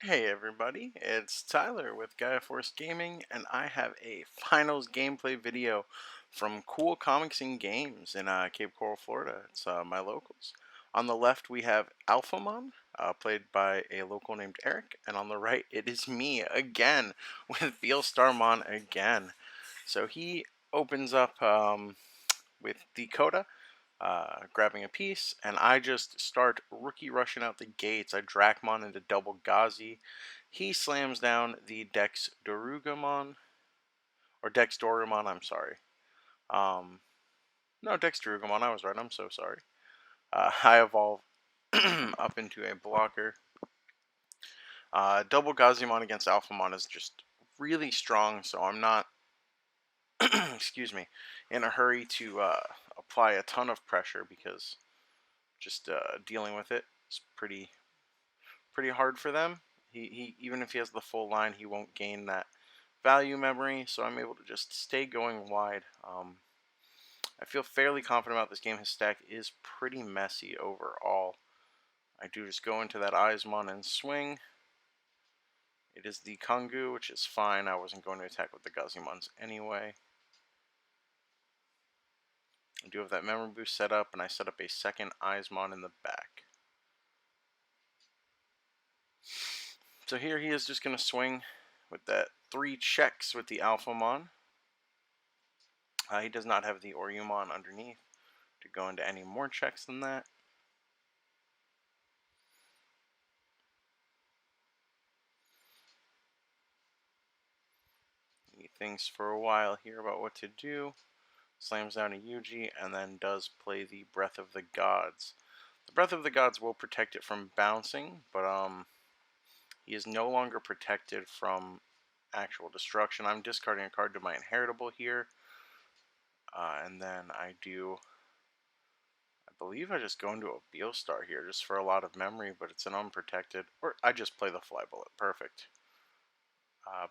Hey everybody, it's Tyler with Gaia Force Gaming, and I have a finals gameplay video from Cool Comics and Games in Cape Coral, Florida. It's my locals. On the left we have Alphamon, played by a local named Eric, and on the right it is me again with Beelstarmon again. So he opens up with Dakota grabbing a piece, and I just start rookie rushing out the gates. I Dracmon into double Gazi. He slams down the Dex Dorugamon, or Dex Dorumon, I'm sorry. Um, no, Dex Dorugamon, I was right, I'm so sorry. I evolve up into a blocker. Double Gazimon against Alphamon is just really strong, so I'm not, excuse me, in a hurry to apply a ton of pressure because just dealing with it is pretty hard for them. He even if he has the full line, he won't gain that value memory, so I'm able to just stay going wide. I feel fairly confident about this game. His stack is pretty messy overall. I do just go into that Eismon and swing. It is the Kangu, which is fine. I wasn't going to attack with the Guzimons anyway. I do have that memory boost set up, and I set up a second Eismon in the back. So here he is just going to swing with that 3 checks with the Alphamon. He does not have the Orumon underneath to go into any more checks than that. He thinks for a while here about what to do, slams down a Yuji, and then does play the Breath of the Gods. The Breath of the Gods will protect it from bouncing, but he is no longer protected from actual destruction. I'm discarding a card to my inheritable here, and then I believe I just go into a Beelstar here just for a lot of memory, but it's an unprotected, or I just play the Fly Bullet. Perfect.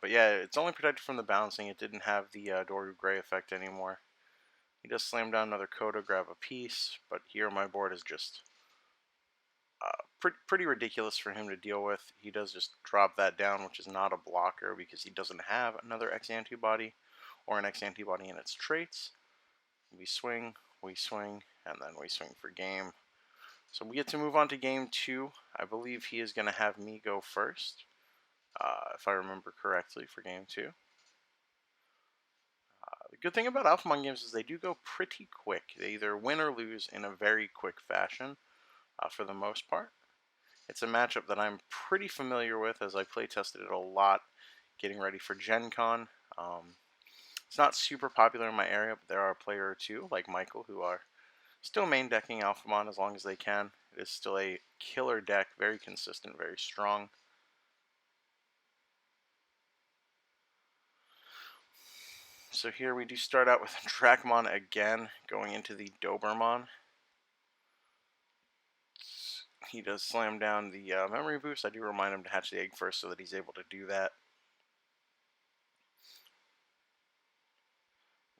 But yeah, it's only protected from the bouncing. It didn't have the Doru Gray effect anymore. He does slam down another Kodo, grab a piece, but here my board is just pretty ridiculous for him to deal with. He does just drop that down, which is not a blocker because he doesn't have another X antibody or an X antibody in its traits. We swing, and then we swing for game. So we get to move on to game 2. I believe he is going to have me go first, if I remember correctly, for game 2. The good thing about Alphamon games is they do go pretty quick. They either win or lose in a very quick fashion, for the most part. It's a matchup that I'm pretty familiar with as I play tested it a lot getting ready for Gen Con. It's not super popular in my area, but there are a player or two, like Michael, who are still main decking Alphamon as long as they can. It is still a killer deck, very consistent, very strong. So here we do start out with Dracmon again, going into the Dobermon. He does slam down the memory boost. I do remind him to hatch the egg first so that he's able to do that.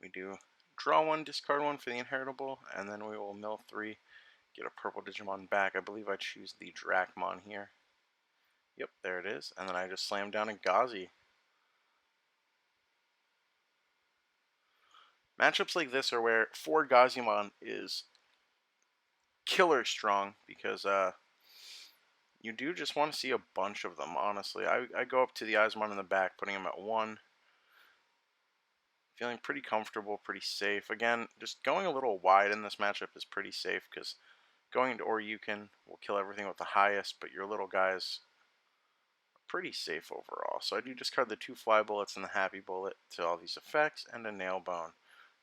We do draw 1, discard 1 for the inheritable, and then we will mill 3, get a purple Digimon back. I believe I choose the Dracmon here. Yep, there it is. And then I just slam down a Gazi. Matchups like this are where 4 Gazimon is killer strong because you do just want to see a bunch of them, honestly. I go up to the Eismon in the back, putting him at 1. Feeling pretty comfortable, pretty safe. Again, just going a little wide in this matchup is pretty safe because going into Oryukin will kill everything with the highest, but your little guys are pretty safe overall. So I do discard the 2 Fly Bullets and the Happy Bullet to all these effects, and a Nail Bone.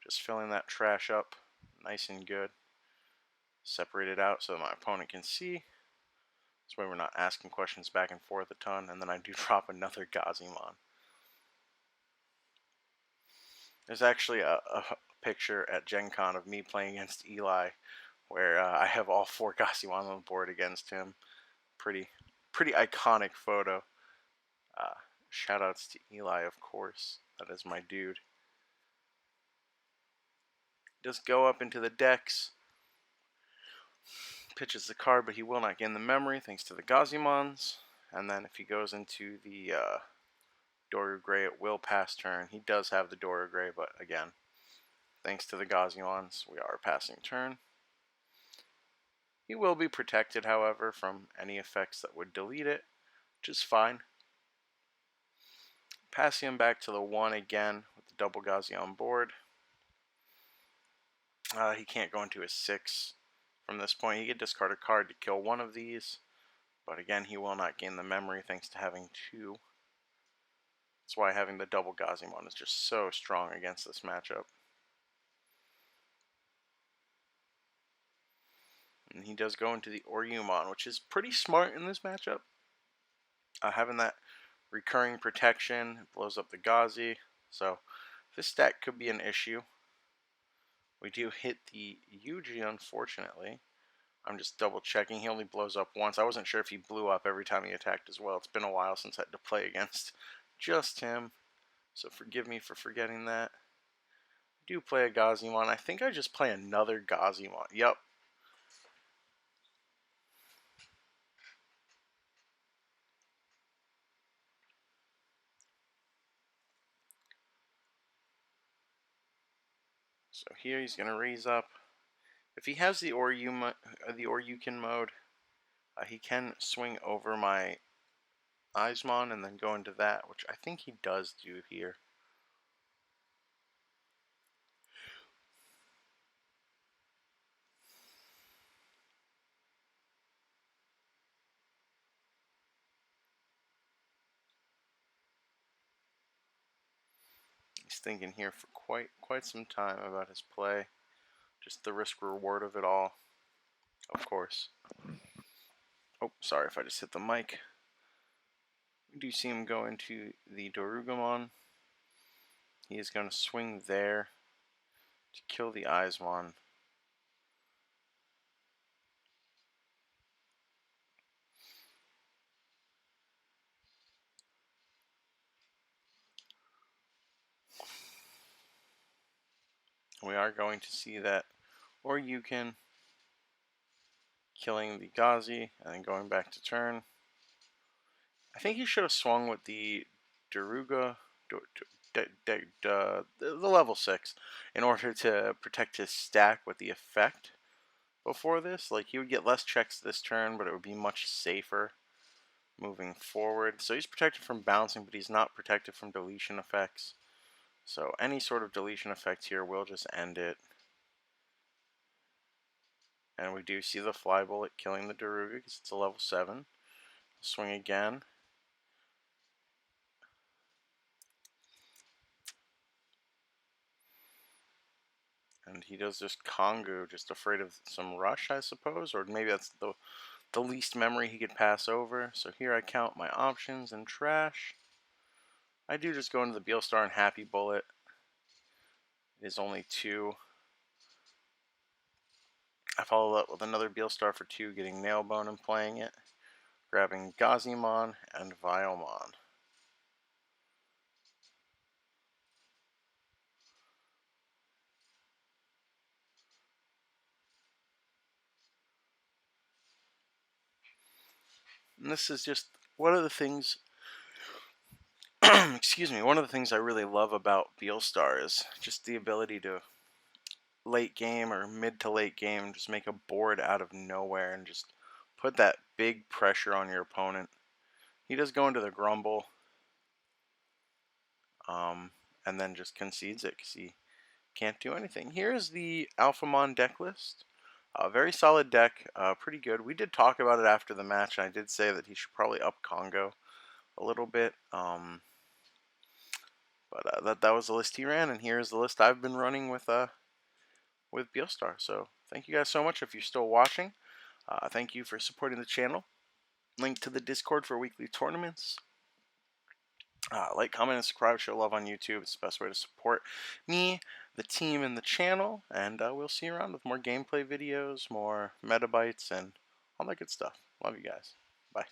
Just filling that trash up nice and good. Separate it out so that my opponent can see. This way we're not asking questions back and forth a ton, and then I do drop another Gazimon. There's actually a picture at Gen Con of me playing against Eli where I have all 4 Gazimon on the board against him. Pretty iconic photo. Shoutouts to Eli, of course. That is my dude. Just go up into the decks. Pitches the card, but he will not gain the memory thanks to the Gazimons. and then if he goes into the Doru Gray, it will pass turn. He does have the Doru Gray, but again, thanks to the Gazimons, we are passing turn. He will be protected, however, from any effects that would delete it, which is fine. Passing him back to the 1 again with the double Gazi on board. He can't go into his 6 from this point. He could discard a card to kill one of these, but again, he will not gain the memory thanks to having 2. That's why having the double Gazimon is just so strong against this matchup. And he does go into the Oryumon, which is pretty smart in this matchup. Having that recurring protection blows up the Gazi, so this stack could be an issue. We do hit the Yuji, unfortunately. I'm just double checking. He only blows up once. I wasn't sure if he blew up every time he attacked as well. It's been a while since I had to play against just him, so forgive me for forgetting that. I do play a Gazimon. I think I just play another Gazimon. Yep. So here he's going to raise up. If he has the Oryukin mode, he can swing over my Eismon and then go into that, which I think he does do here. He's thinking here for quite some time about his play. Just the risk reward of it all, of course. Oh, sorry if I just hit the mic. We do see him go into the Dorugamon. He is going to swing there to kill the Eismon. We are going to see that Oryukin killing the Gazi and then going back to turn. I think he should have swung with the Daruga, the level 6, in order to protect his stack with the effect before this. Like, he would get less checks this turn, but it would be much safer moving forward. So he's protected from bouncing, but he's not protected from deletion effects. So any sort of deletion effect here will just end it. And we do see the fly bullet killing the Daruga because it's a level 7. Swing again. And he does this Kongu, just afraid of some rush, I suppose, or maybe that's the least memory he could pass over. So here I count my options and trash. I do just go into the Beelstar and Happy Bullet. It is only 2. I follow up with another Beelstar for 2, getting Nailbone and playing it, grabbing Gazimon and Vilemon. And this is just one of the things, excuse me, one of the things I really love about Beelstar is just the ability to late game or mid to late game just make a board out of nowhere and just put that big pressure on your opponent. He does go into the Grumble, and then just concedes it because he can't do anything. Here is the Alphamon deck list. Very solid deck, pretty good. We did talk about it after the match, and I did say that he should probably up Congo a little bit. But that was the list he ran, and here's the list I've been running with Beelstar. So thank you guys so much if you're still watching. Thank you for supporting the channel. Link to the Discord for weekly tournaments. Like, comment, and subscribe. Show love on YouTube. It's the best way to support me, the team, and the channel. And we'll see you around with more gameplay videos, more metabytes, and all that good stuff. Love you guys. Bye.